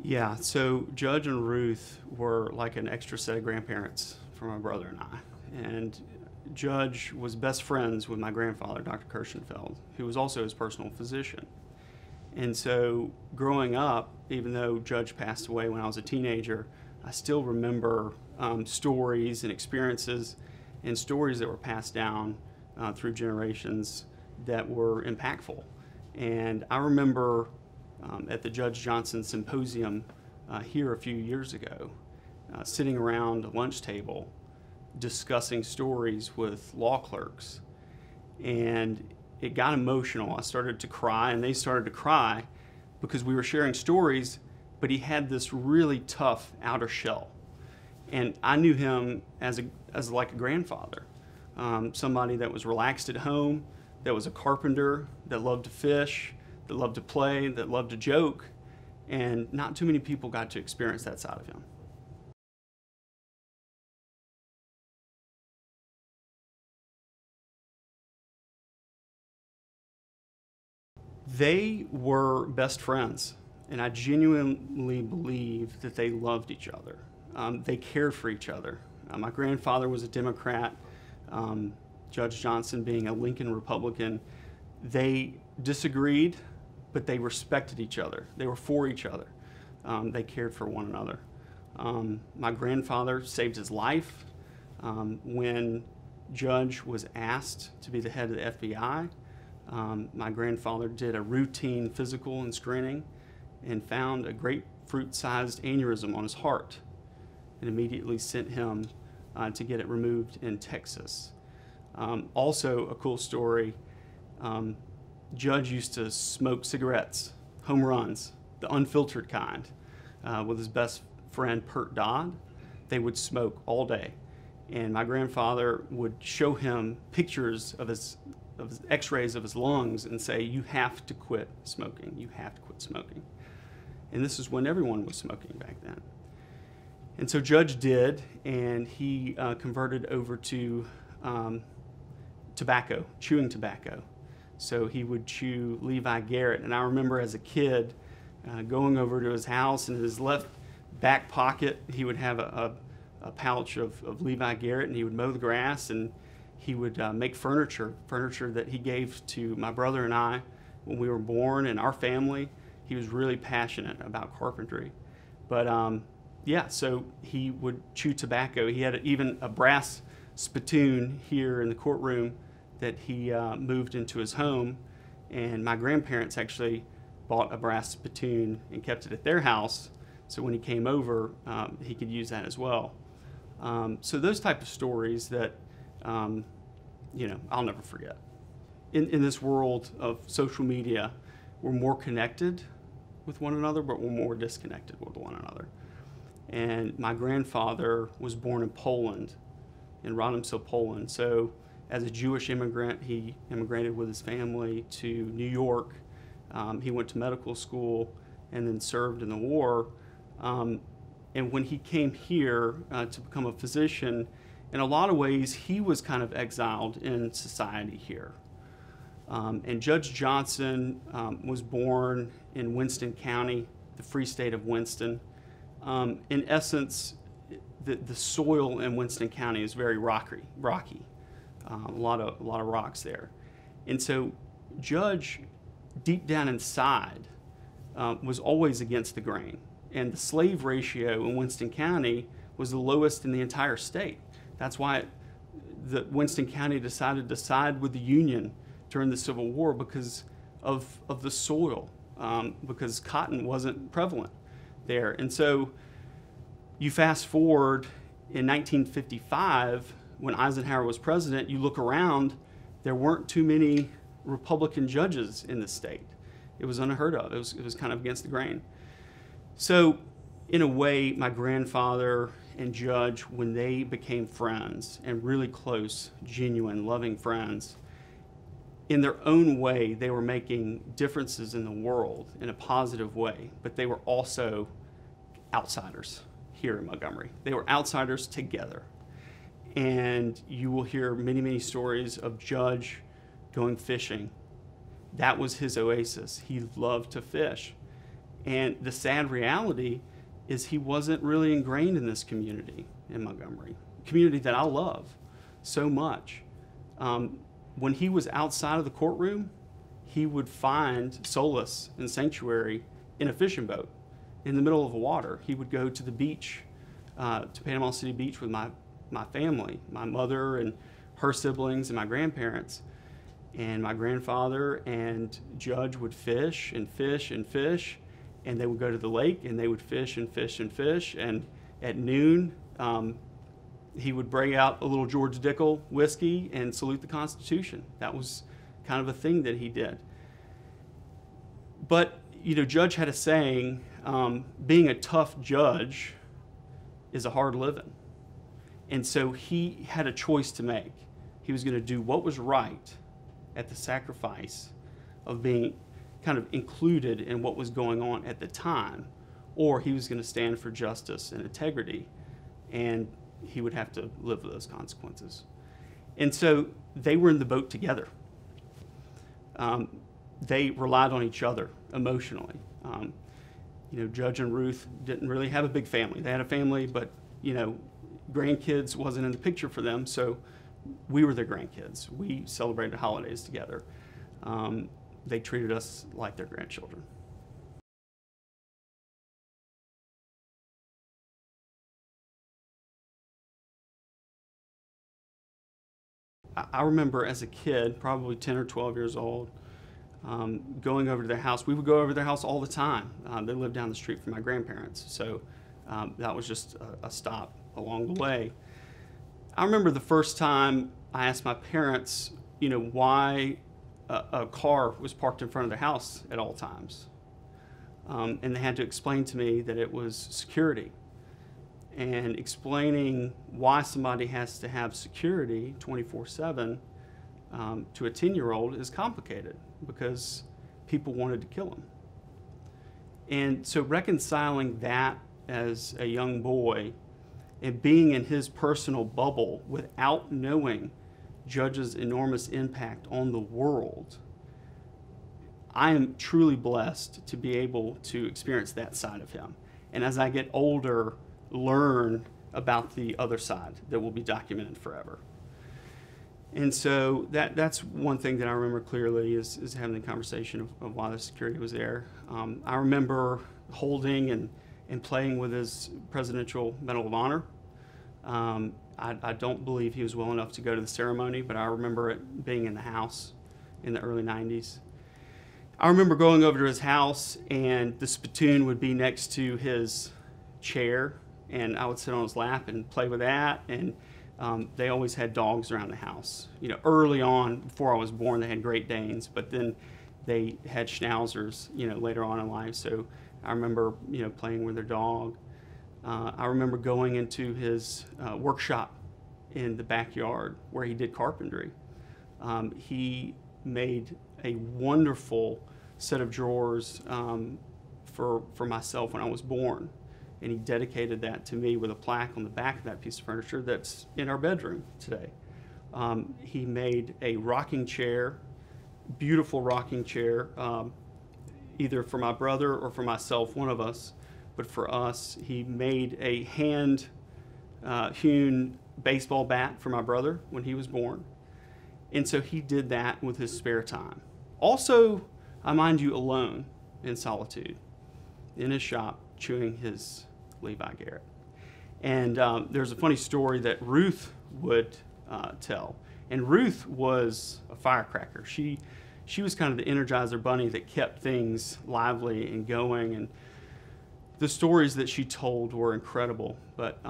Yeah, so Judge and Ruth were like an extra set of grandparents for my brother and I. And Judge was best friends with my grandfather, Dr. Kirshenfeld, who was also his personal physician. And so growing up, even though Judge passed away when I was a teenager, I still remember stories and experiences and stories that were passed down through generations that were impactful. And I remember at the Judge Johnson Symposium here a few years ago, sitting around a lunch table discussing stories with law clerks. And it got emotional. I started to cry and they started to cry because we were sharing stories, but he had this really tough outer shell. And I knew him as like a grandfather, somebody that was relaxed at home, that was a carpenter, that loved to fish, that loved to play, that loved to joke, and not too many people got to experience that side of him. They were best friends, and I genuinely believe that they loved each other. They cared for each other. My grandfather was a Democrat, Judge Johnson being a Lincoln Republican. They disagreed, but they respected each other. They were for each other. They cared for one another. My grandfather saved his life when Judge was asked to be the head of the FBI. My grandfather did a routine physical and screening and found a grapefruit-sized aneurysm on his heart and immediately sent him to get it removed in Texas. Also a cool story, Judge used to smoke cigarettes, home runs, the unfiltered kind, with his best friend Pert Dodd. They would smoke all day. And my grandfather would show him pictures of his x-rays of his lungs and say, "You have to quit smoking, you have to quit smoking." And this is when everyone was smoking back then. And so Judge did, and he converted over to tobacco, chewing tobacco. So he would chew Levi Garrett. And I remember as a kid going over to his house, and in his left back pocket, he would have a pouch of Levi Garrett, and he would mow the grass, and he would make furniture that he gave to my brother and I when we were born, and our family. He was really passionate about carpentry. But yeah, so he would chew tobacco. He had even a brass spittoon here in the courtroom that he moved into his home, and my grandparents actually bought a brass spittoon and kept it at their house, so when he came over, he could use that as well. So those type of stories that you know, I'll never forget. In this world of social media, we're more connected with one another, but we're more disconnected with one another. And my grandfather was born in Poland, in Rodhamsel, Poland. So as a Jewish immigrant, he immigrated with his family to New York. He went to medical school and then served in the war. And when he came here to become a physician, in a lot of ways, he was kind of exiled in society here. And Judge Johnson was born in Winston County, the Free State of Winston. In essence, the soil in Winston County is very rocky. A lot of rocks there. And so Judge, deep down inside, was always against the grain. And the slave ratio in Winston County was the lowest in the entire state. That's why Winston County decided to side with the Union during the Civil War, because of the soil, because cotton wasn't prevalent there. And so you fast forward in 1955, when Eisenhower was president, you look around, there weren't too many Republican judges in the state. It was unheard of. It was kind of against the grain. So in a way, my grandfather and Judge, when they became friends and really close, genuine, loving friends, in their own way, they were making differences in the world in a positive way, but they were also outsiders here in Montgomery. They were outsiders together. And you will hear many, many stories of Judge going fishing. That was his oasis. He loved to fish. And the sad reality is he wasn't really ingrained in this community in Montgomery, a community that I love so much. When he was outside of the courtroom, he would find solace and sanctuary in a fishing boat in the middle of the water. He would go to the beach, to Panama City Beach with my family, my mother and her siblings and my grandparents. And my grandfather and Judge would fish and fish and fish, and they would go to the lake and they would fish and fish and fish. And at noon, he would bring out a little George Dickel whiskey and salute the Constitution. That was kind of a thing that he did. But, you know, Judge had a saying, being a tough judge is a hard living. And so he had a choice to make. He was going to do what was right at the sacrifice of being kind of included in what was going on at the time, or he was going to stand for justice and integrity, and he would have to live with those consequences. And so they were in the boat together. They relied on each other emotionally. You know, Judge and Ruth didn't really have a big family. They had a family, but, you know, grandkids wasn't in the picture for them, so we were their grandkids. We celebrated holidays together. They treated us like their grandchildren. I remember as a kid, probably 10 or 12 years old, going over to their house. We would go over to their house all the time. They lived down the street from my grandparents, so that was just a stop along the way. I remember the first time I asked my parents, you know, why a car was parked in front of their house at all times. And they had to explain to me that it was security. And explaining why somebody has to have security 24/7 to a 10-year-old is complicated because people wanted to kill him. And so reconciling that as a young boy and being in his personal bubble without knowing Judge's enormous impact on the world, I am truly blessed to be able to experience that side of him. And as I get older, learn about the other side that will be documented forever. And so that's one thing that I remember clearly is having the conversation of why the security was there. I remember holding and playing with his Presidential Medal of Honor. I don't believe he was well enough to go to the ceremony, but I remember it being in the house in the early 90s. I remember going over to his house and the spittoon would be next to his chair, and I would sit on his lap and play with that. And they always had dogs around the house. You know, early on, before I was born, they had Great Danes, but then they had Schnauzers, you know, later on in life. So I remember, you know, playing with their dog. I remember going into his workshop in the backyard where he did carpentry. He made a wonderful set of drawers for myself when I was born. And he dedicated that to me with a plaque on the back of that piece of furniture that's in our bedroom today. He made a rocking chair, beautiful rocking chair, either for my brother or for myself, one of us. But for us, he made a hand hewn baseball bat for my brother when he was born. And so he did that with his spare time. Also, I mind you, alone in solitude, in his shop, chewing his Levi Garrett. And there's a funny story that Ruth would tell. And Ruth was a firecracker. She was kind of the Energizer bunny that kept things lively and going. And the stories that she told were incredible. But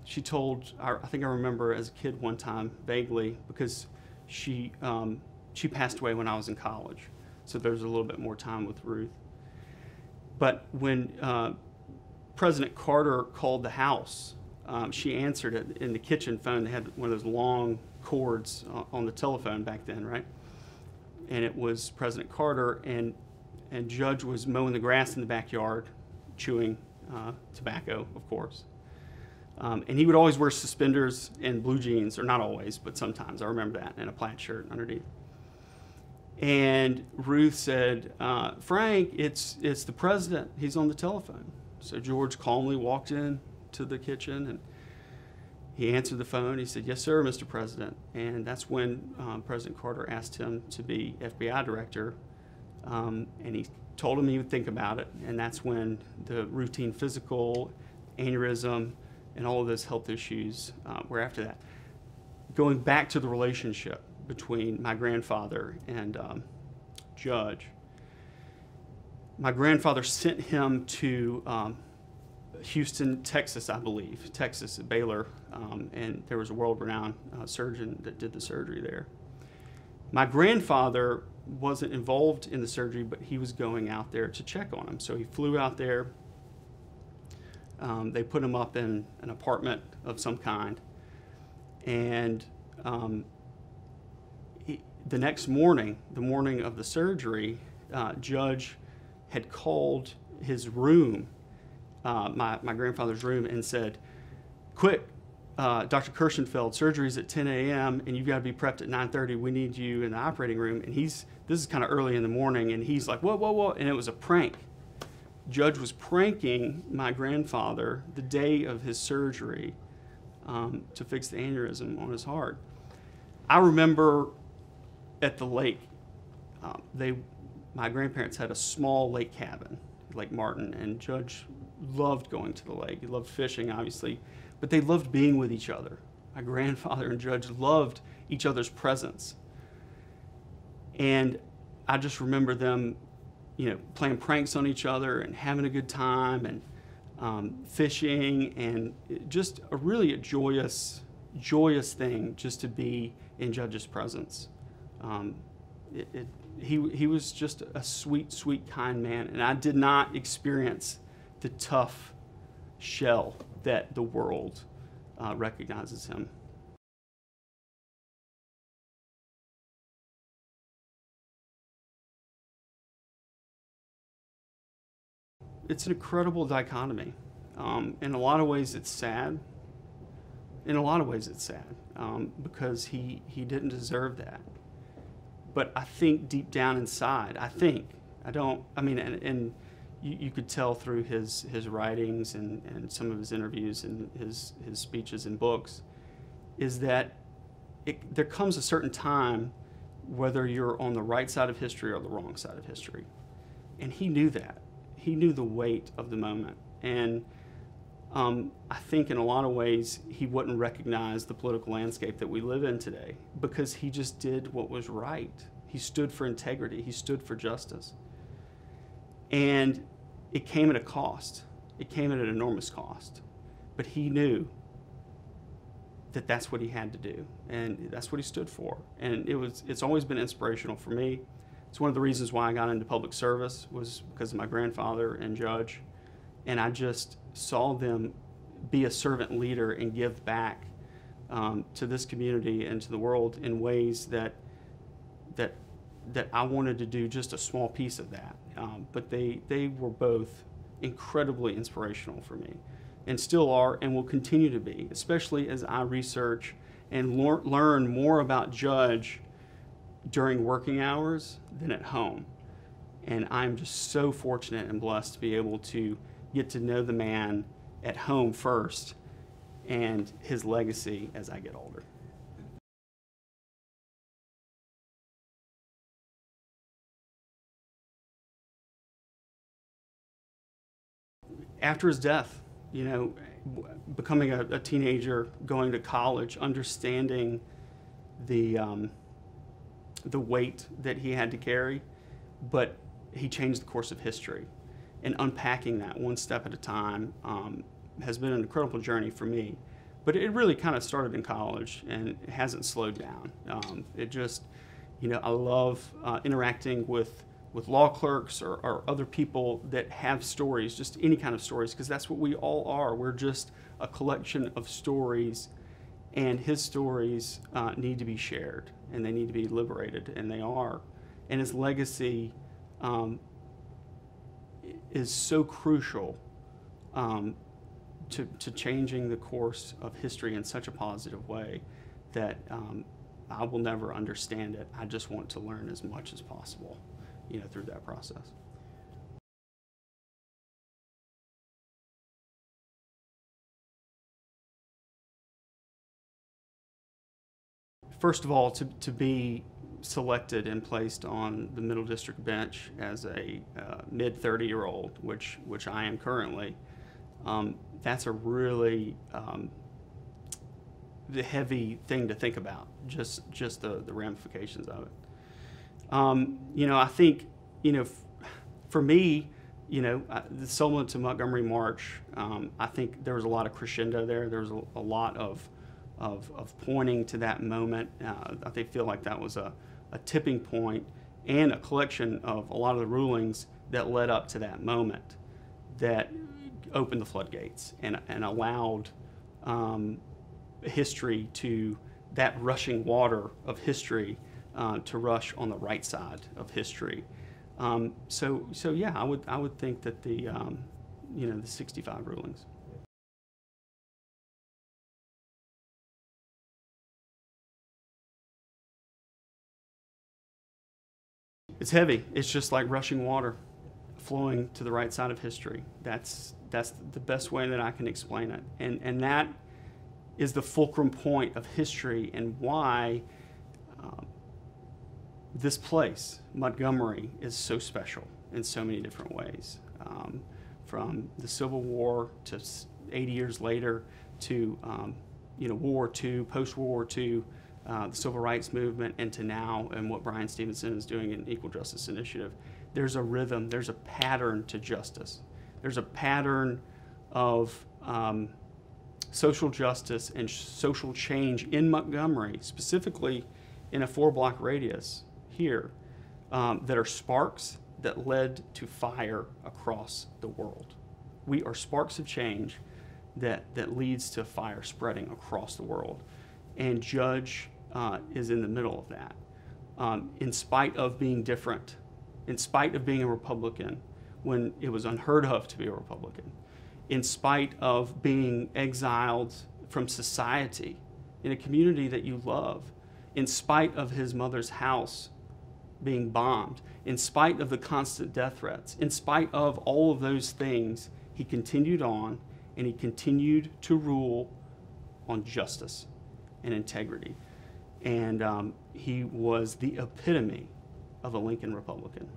she told, I think I remember as a kid one time vaguely, because she passed away when I was in college. So there's a little bit more time with Ruth. But when President Carter called the house, she answered it in the kitchen phone. They had one of those long cords on the telephone back then, right? And it was President Carter, and Judge was mowing the grass in the backyard, chewing tobacco, of course. And he would always wear suspenders and blue jeans, or not always, but sometimes. I remember that, and a plaid shirt underneath. And Ruth said, Frank, it's the president. He's on the telephone. So George calmly walked in to the kitchen and he answered the phone. He said, yes, sir, Mr. President. And that's when President Carter asked him to be FBI director. And he told him he would think about it. And that's when the routine physical, aneurysm, and all of those health issues were after that. Going back to the relationship between my grandfather and Judge, my grandfather sent him to Houston, Texas, I believe, Texas at Baylor, and there was a world-renowned surgeon that did the surgery there. My grandfather wasn't involved in the surgery, but he was going out there to check on him. So he flew out there. They put him up in an apartment of some kind, and the next morning, the morning of the surgery, Judge had called his room, my grandfather's room, and said, quick, Dr. Kirshenfeld, surgery's at 10 a.m. and you've got to be prepped at 9:30. We need you in the operating room. And this is kind of early in the morning, and he's like, whoa, and it was a prank. Judge was pranking my grandfather the day of his surgery to fix the aneurysm on his heart. I remember at the lake, my grandparents had a small lake cabin, Lake Martin, and Judge loved going to the lake. He loved fishing, obviously, but they loved being with each other. My grandfather and Judge loved each other's presence. And I just remember them, playing pranks on each other and having a good time and fishing, and just a joyous thing just to be in Judge's presence. He was just a sweet, sweet, kind man, and I did not experience the tough shell that the world recognizes him. It's an incredible dichotomy. In a lot of ways, it's sad. Because he didn't deserve that. But I think deep down inside, you could tell through his writings and some of his interviews and his speeches and books, is that there comes a certain time whether you're on the right side of history or the wrong side of history. And he knew that. He knew the weight of the moment. And I think in a lot of ways he wouldn't recognize the political landscape that we live in today because he just did what was right. He stood for integrity. He stood for justice. And it came at a cost. It came at an enormous cost. But he knew that that's what he had to do, and that's what he stood for. And it's always been inspirational for me. It's one of the reasons why I got into public service was because of my grandfather and Judge. And I just saw them be a servant leader and give back to this community and to the world in ways that I wanted to do just a small piece of that. But they were both incredibly inspirational for me, and still are and will continue to be, especially as I research and learn more about Judge during working hours than at home. And I'm just so fortunate and blessed to be able to get to know the man at home first and his legacy as I get older. After his death, becoming a teenager, going to college, understanding the weight that he had to carry, but he changed the course of history. And unpacking that one step at a time has been an incredible journey for me. But it really kind of started in college, and it hasn't slowed down. I love interacting with law clerks or other people that have stories, just any kind of stories, because that's what we all are. We're just a collection of stories, and his stories need to be shared, and they need to be liberated, and they are. And his legacy is so crucial to changing the course of history in such a positive way that I will never understand it. I just want to learn as much as possible, through that process. First of all, to be selected and placed on the Middle District bench as a mid-30-year-old, which I am currently, that's a really the heavy thing to think about, just the ramifications of it. I think, for me, the SOLITUDE Montgomery March, I think there was a lot of crescendo there. There was a lot of pointing to that moment. I feel like that was a tipping point and a collection of a lot of the rulings that led up to that moment that opened the floodgates and allowed history to, that rushing water of history to rush on the right side of history. So yeah, I would think that the 65 rulings. It's heavy. It's just like rushing water flowing to the right side of history. That's the best way that I can explain it. And that is the fulcrum point of history and why this place, Montgomery, is so special in so many different ways. From the Civil War to 80 years later to World War II, post-World War II, the Civil Rights Movement, and to now and what Bryan Stevenson is doing in Equal Justice Initiative. There's a rhythm, there's a pattern to justice. There's a pattern of social justice and social change in Montgomery, specifically in a 4-block radius here, that are sparks that led to fire across the world. We are sparks of change that leads to fire spreading across the world. And Judge is in the middle of that. In spite of being different, in spite of being a Republican when it was unheard of to be a Republican, in spite of being exiled from society in a community that you love, in spite of his mother's house being bombed, in spite of the constant death threats, in spite of all of those things, he continued on and he continued to rule on justice and integrity. And he was the epitome of a Lincoln Republican.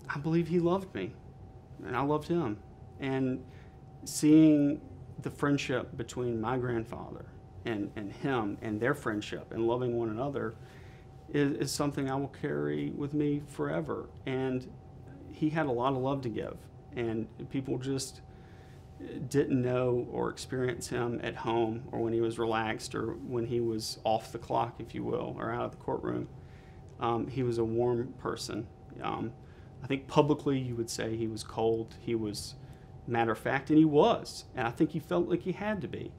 I believe he loved me, and I loved him. And seeing the friendship between my grandfather and him and their friendship and loving one another is something I will carry with me forever. And he had a lot of love to give, and people just didn't know or experience him at home or when he was relaxed or when he was off the clock, if you will, or out of the courtroom. He was a warm person. I think publicly you would say he was cold. He was matter of fact, and he was. And I think he felt like he had to be.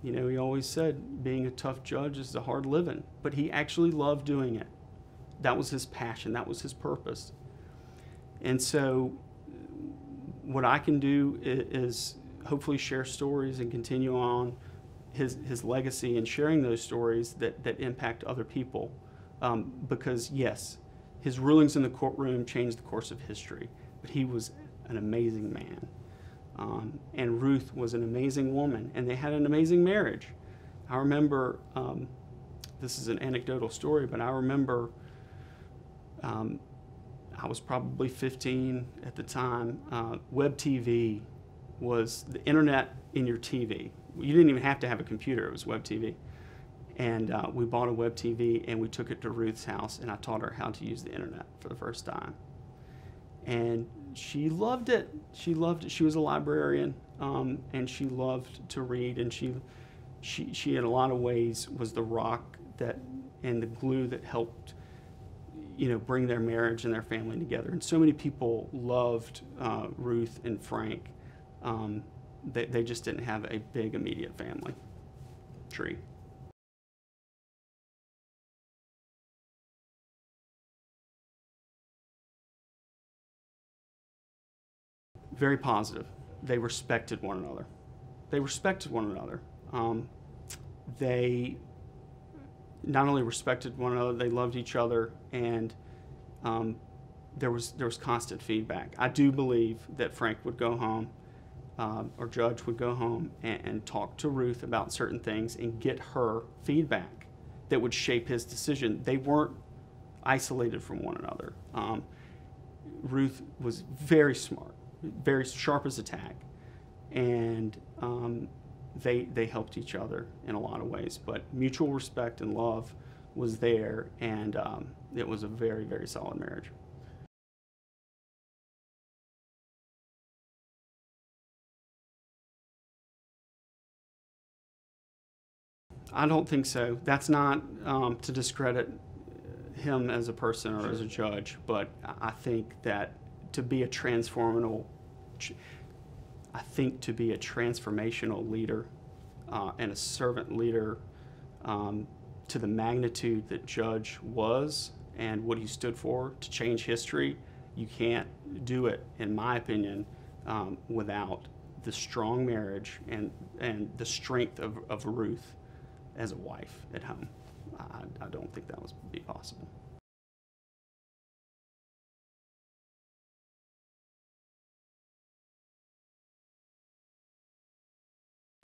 He always said being a tough judge is a hard living, but he actually loved doing it. That was his passion. That was his purpose. And so what I can do is hopefully share stories and continue on his legacy and sharing those stories that impact other people. Because yes, his rulings in the courtroom changed the course of history, but he was an amazing man. And Ruth was an amazing woman, and they had an amazing marriage. I remember, this is an anecdotal story, but I remember I was probably 15 at the time. Web TV was the internet in your TV. You didn't even have to have a computer, it was web TV. And we bought a web TV and we took it to Ruth's house, and I taught her how to use the internet for the first time. And she loved it. She loved it. She was a librarian, and she loved to read, and she in a lot of ways was the rock that and the glue that helped bring their marriage and their family together. And so many people loved Ruth and Frank. They just didn't have a big immediate family tree. very positive. They respected one another. They respected one another. They not only respected one another, they loved each other, and there was constant feedback. I do believe that Frank would go home, or Judge would go home and talk to Ruth about certain things and get her feedback that would shape his decision. They weren't isolated from one another. Ruth was very smart, very sharp as a tack, and they helped each other in a lot of ways. But mutual respect and love was there, and it was a very, very solid marriage. I don't think so. That's not to discredit him as a person or as a judge, but I think that to be a transformational leader and a servant leader to the magnitude that Judge was and what he stood for to change history, you can't do it, in my opinion, without the strong marriage and the strength of Ruth as a wife at home. I don't think that would be possible.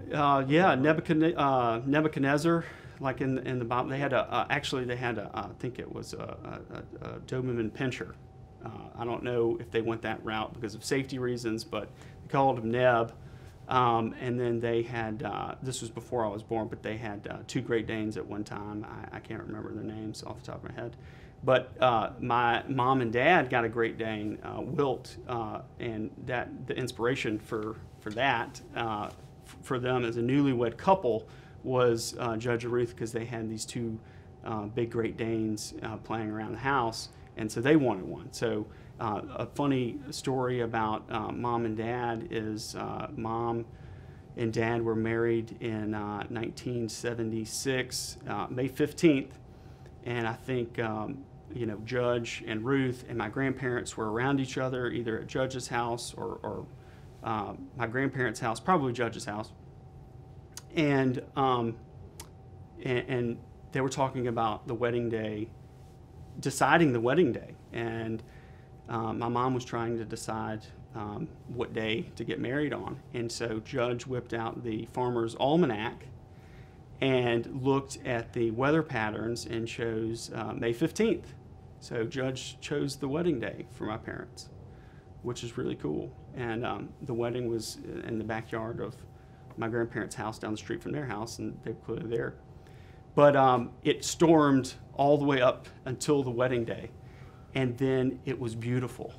Yeah, Nebuchadnezzar, like in the Bible, they had I think it was a Doberman Pinscher. I don't know if they went that route because of safety reasons, but they called him Neb. And then they had, this was before I was born, but they had two Great Danes at one time. I can't remember their names off the top of my head. But my mom and dad got a Great Dane, Wilt, and the inspiration for that, for them as a newlywed couple, was Judge and Ruth, because they had these two big Great Danes playing around the house, and so they wanted one. So a funny story about mom and dad is mom and dad were married in 1976, May 15th, and I think Judge and Ruth and my grandparents were around each other, either at Judge's house or my grandparents' house, probably Judge's house, and they were talking about the wedding day, deciding the wedding day, and my mom was trying to decide what day to get married on, and so Judge whipped out the Farmer's Almanac and looked at the weather patterns and chose May 15th. So Judge chose the wedding day for my parents, which is really cool. And the wedding was in the backyard of my grandparents' house down the street from their house, and they were clearly there. But it stormed all the way up until the wedding day, and then it was beautiful.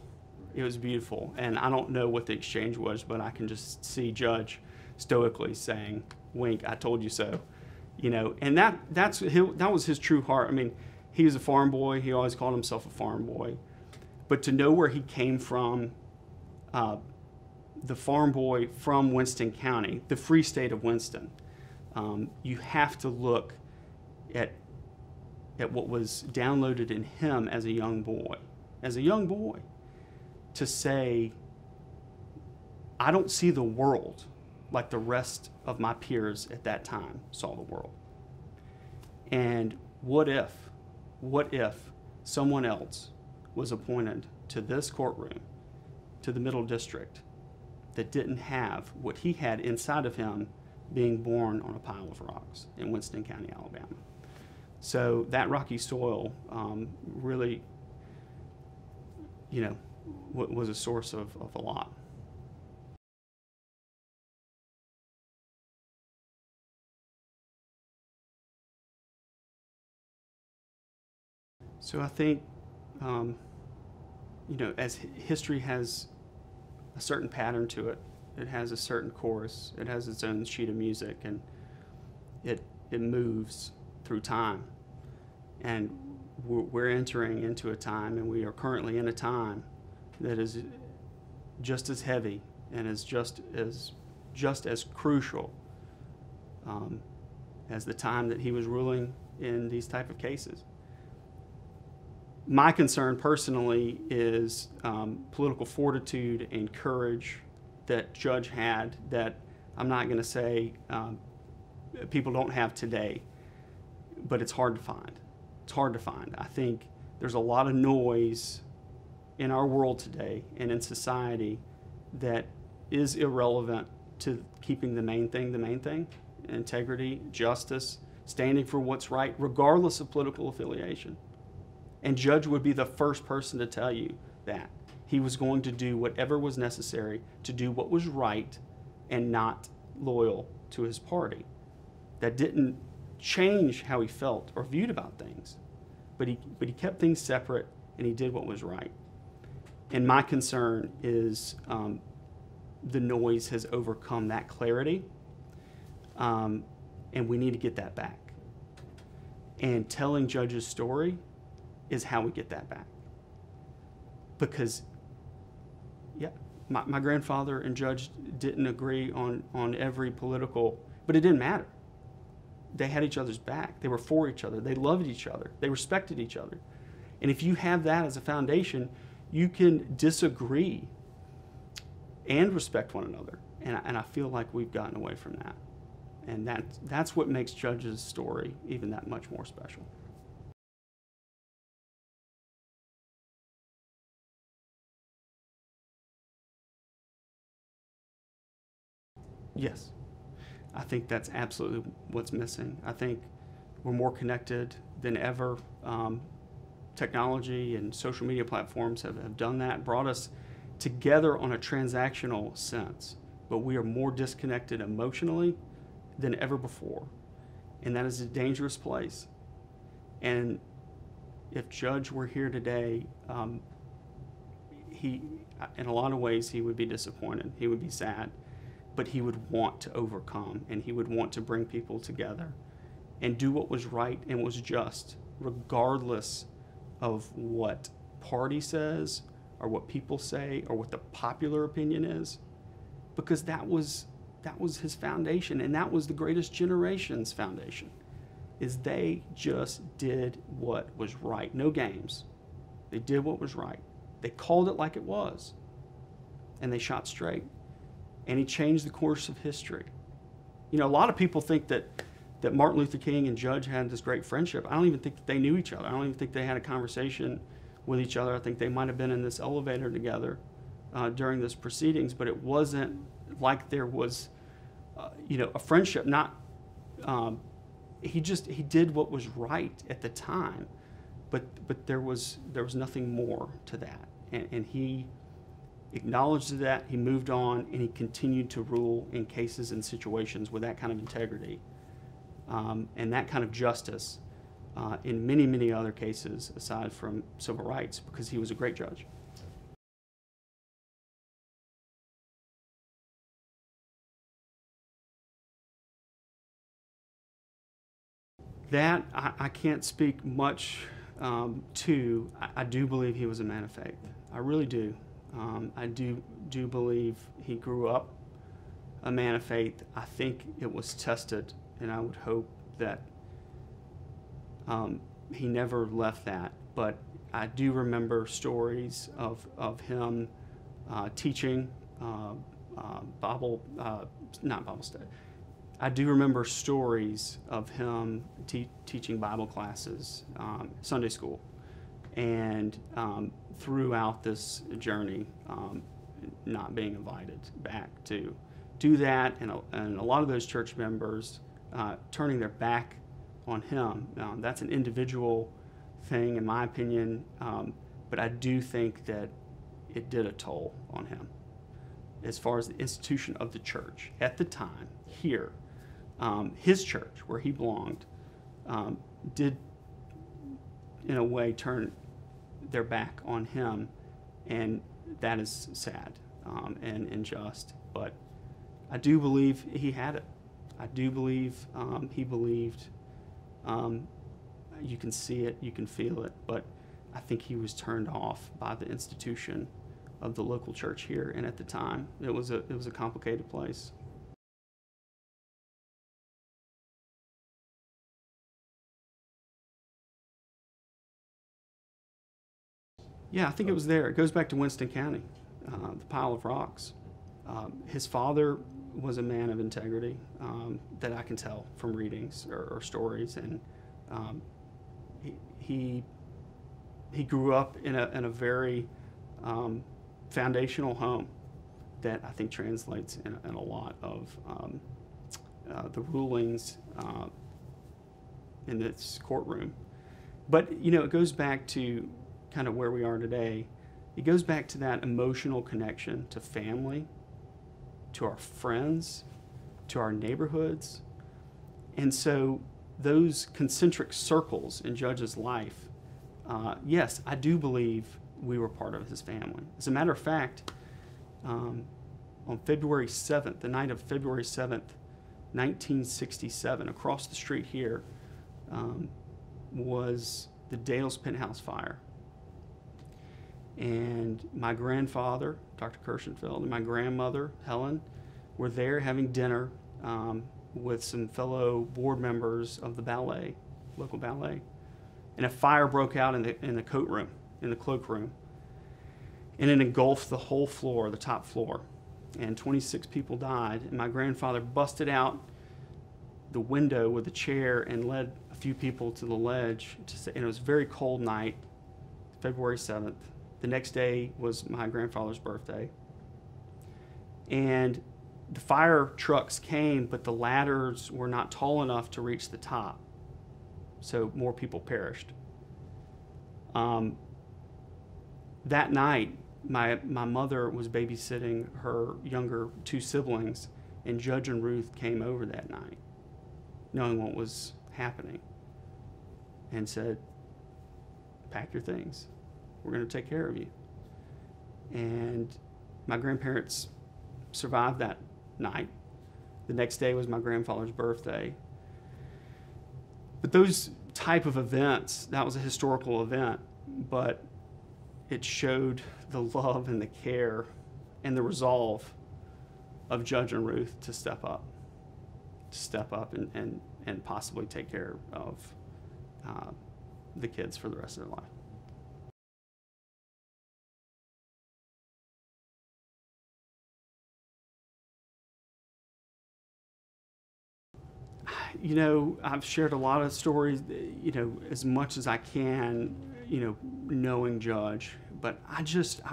It was beautiful, and I don't know what the exchange was, but I can just see Judge stoically saying, "Wink, I told you so," And that was his true heart. I mean, he was a farm boy. He always called himself a farm boy, but to know where he came from, the farm boy from Winston County, the free state of Winston, you have to look at what was downloaded in him as a young boy. As a young boy, to say, I don't see the world like the rest of my peers at that time saw the world. And what if someone else was appointed to this courtroom, to the Middle District, that didn't have what he had inside of him, being born on a pile of rocks in Winston County, Alabama. So that rocky soil really, was a source of a lot. So I think, as history has a certain pattern to it, it has a certain chorus, it has its own sheet of music, and it moves through time. And we're entering into a time, and we are currently in a time that is just as heavy and is just as crucial as the time that he was ruling in these type of cases. My concern personally is political fortitude and courage that Judge had that I'm not going to say people don't have today, but it's hard to find. It's hard to find. I think there's a lot of noise in our world today and in society that is irrelevant to keeping the main thing, integrity, justice, standing for what's right, regardless of political affiliation. And Judge would be the first person to tell you that. He was going to do whatever was necessary to do what was right and not loyal to his party. That didn't change how he felt or viewed about things, but he kept things separate and he did what was right. And my concern is the noise has overcome that clarity, and we need to get that back. And telling Judge's story is how we get that back. Because, yeah, my grandfather and Judge didn't agree on every political, but it didn't matter. They had each other's back. They were for each other. They loved each other. They respected each other. And if you have that as a foundation, you can disagree and respect one another. And I feel like we've gotten away from that. And that's what makes Judge's story even that much more special. Yes, I think that's absolutely what's missing. I think we're more connected than ever. Technology and social media platforms have done that, brought us together on a transactional sense, but we are more disconnected emotionally than ever before. And that is a dangerous place. And if Judge were here today, in a lot of ways, he would be disappointed. He would be sad. But he would want to overcome, and he would want to bring people together and do what was right and was just, regardless of what party says or what people say or what the popular opinion is, because that was his foundation, and that was the greatest generation's foundation, is they just did what was right. No games. They did what was right. They called it like it was, and they shot straight. And he changed the course of history. You know, a lot of people think that Martin Luther King and Judge had this great friendship. I don't even think that they knew each other. I don't even think they had a conversation with each other. I think they might have been in this elevator together during this proceedings, but it wasn't like there was, a friendship. He did what was right at the time, but there was nothing more to that, and he acknowledged that, he moved on, and he continued to rule in cases and situations with that kind of integrity and that kind of justice in many, many other cases aside from civil rights, because he was a great judge. That I can't speak much to. I do believe he was a man of faith. I really do. I do believe he grew up a man of faith. I think it was tested, and I would hope that he never left that. But I do remember stories of him teaching not Bible study. I do remember stories of him teaching Bible classes, Sunday school, and throughout this journey, not being invited back to do that, and a lot of those church members turning their back on him. That's an individual thing, in my opinion, but I do think that it did a toll on him as far as the institution of the church at the time here. His church, where he belonged, did in a way turn their back on him, and that is sad and unjust. But I do believe he had it. I do believe he believed. You can see it, you can feel it, but I think he was turned off by the institution of the local church here, and at the time it was a complicated place. Yeah, I think it was there. It goes back to Winston County, the pile of rocks. His father was a man of integrity that I can tell from readings or stories, and he grew up in a very foundational home that I think translates in a lot of the rulings in this courtroom. But you know, it goes back to kind of where we are today. It goes back to that emotional connection to family, to our friends, to our neighborhoods. And so those concentric circles in Judge's life, yes, I do believe we were part of his family. As a matter of fact, on February 7th, the night of February 7th, 1967, across the street here, was the Dale's Penthouse fire. And my grandfather, Dr. Kirshenfeld, and my grandmother, Helen, were there having dinner with some fellow board members of the ballet, local ballet. And a fire broke out in the coat room, in the cloakroom. And it engulfed the whole floor, the top floor. And 26 people died. And my grandfather busted out the window with a chair and led a few people to the ledge. And it was a very cold night, February 7th. The next day was my grandfather's birthday. And the fire trucks came, but the ladders were not tall enough to reach the top. So more people perished. That night, my mother was babysitting her younger two siblings, and Judge and Ruth came over that night, knowing what was happening, and said, pack your things. We're going to take care of you. And my grandparents survived that night. The next day was my grandfather's birthday. But those type of events, that was a historical event, but it showed the love and the care and the resolve of Judge and Ruth to step up and possibly take care of the kids for the rest of their life. You know, I've shared a lot of stories, you know, as much as I can, you know, knowing Judge, but I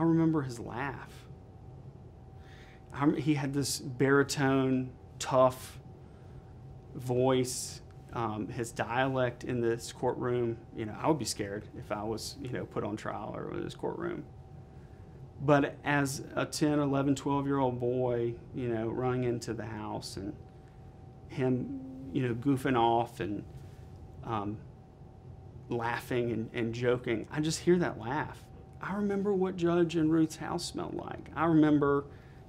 remember his laugh. He had this baritone, tough voice, his dialect in this courtroom. You know, I would be scared if I was, you know, put on trial or in this courtroom. But as a 10, 11, 12-year-old boy, you know, running into the house and him, you know, goofing off and laughing and joking, I just hear that laugh. I remember what Judge and Ruth's house smelled like. I remember,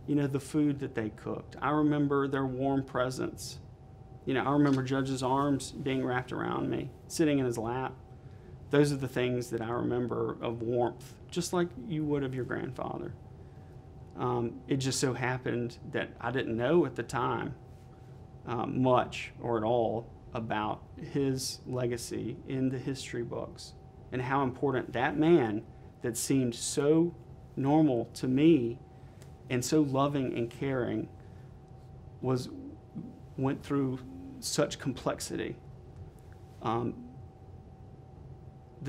you know, the food that they cooked. I remember their warm presence. You know, I remember Judge's arms being wrapped around me, sitting in his lap. Those are the things that I remember of warmth, just like you would of your grandfather. It just so happened that I didn't know at the time much or at all about his legacy in the history books and how important that man that seemed so normal to me and so loving and caring went through such complexity. The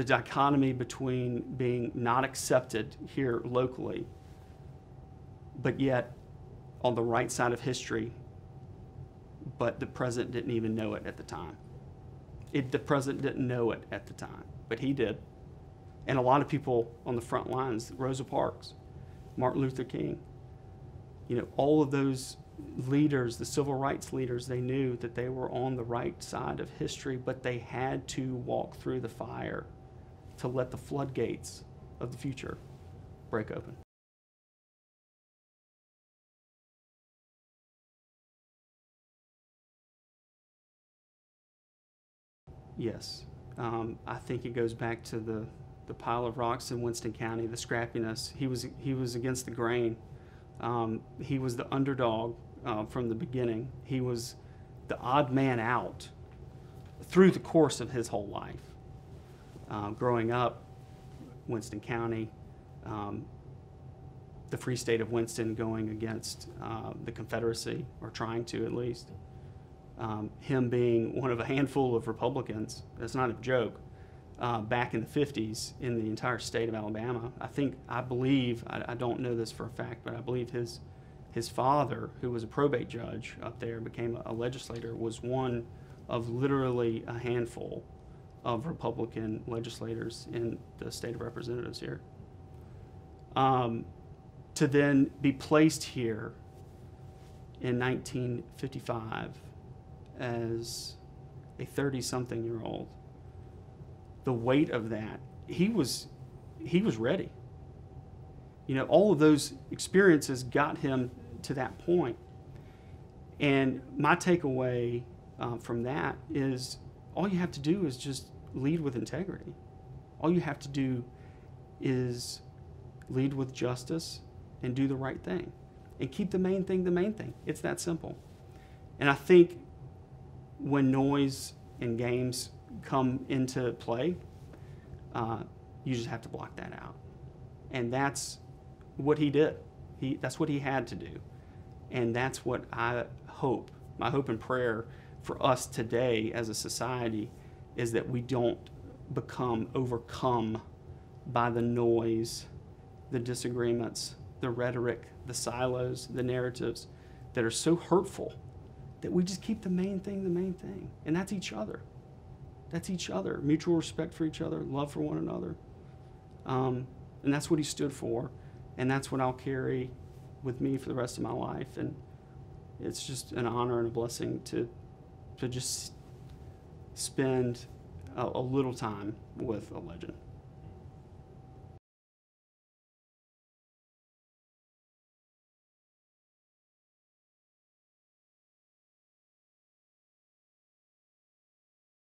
dichotomy between being not accepted here locally, but yet on the right side of history, but the president didn't even know it at the time. The president didn't know it at the time, but he did. And a lot of people on the front lines, Rosa Parks, Martin Luther King, you know, all of those leaders, the civil rights leaders, they knew that they were on the right side of history, but they had to walk through the fire to let the floodgates of the future break open. Yes, I think it goes back to the pile of rocks in Winston County, the scrappiness. He was against the grain. He was the underdog from the beginning. He was the odd man out through the course of his whole life. Growing up, Winston County, the Free State of Winston going against the Confederacy, or trying to at least. Him being one of a handful of Republicans, that's not a joke, back in the 50s in the entire state of Alabama. I believe, I don't know this for a fact, but I believe his father, who was a probate judge up there, became a legislator, was one of literally a handful of Republican legislators in the state of representatives here. To then be placed here in 1955 as a 30-something-year-old, the weight of that, he was ready. You know, all of those experiences got him to that point. And my takeaway from that is all you have to do is just lead with integrity. All you have to do is lead with justice and do the right thing. And keep the main thing the main thing. It's that simple. And I think when noise and games come into play, you just have to block that out. And that's what he did. That's what he had to do. And that's what I hope, my hope and prayer for us today as a society, is that we don't become overcome by the noise, the disagreements, the rhetoric, the silos, the narratives that are so hurtful, that we just keep the main thing the main thing. And that's each other. That's each other. Mutual respect for each other, love for one another. And that's what he stood for. And that's what I'll carry with me for the rest of my life. And it's just an honor and a blessing to just spend a little time with a legend.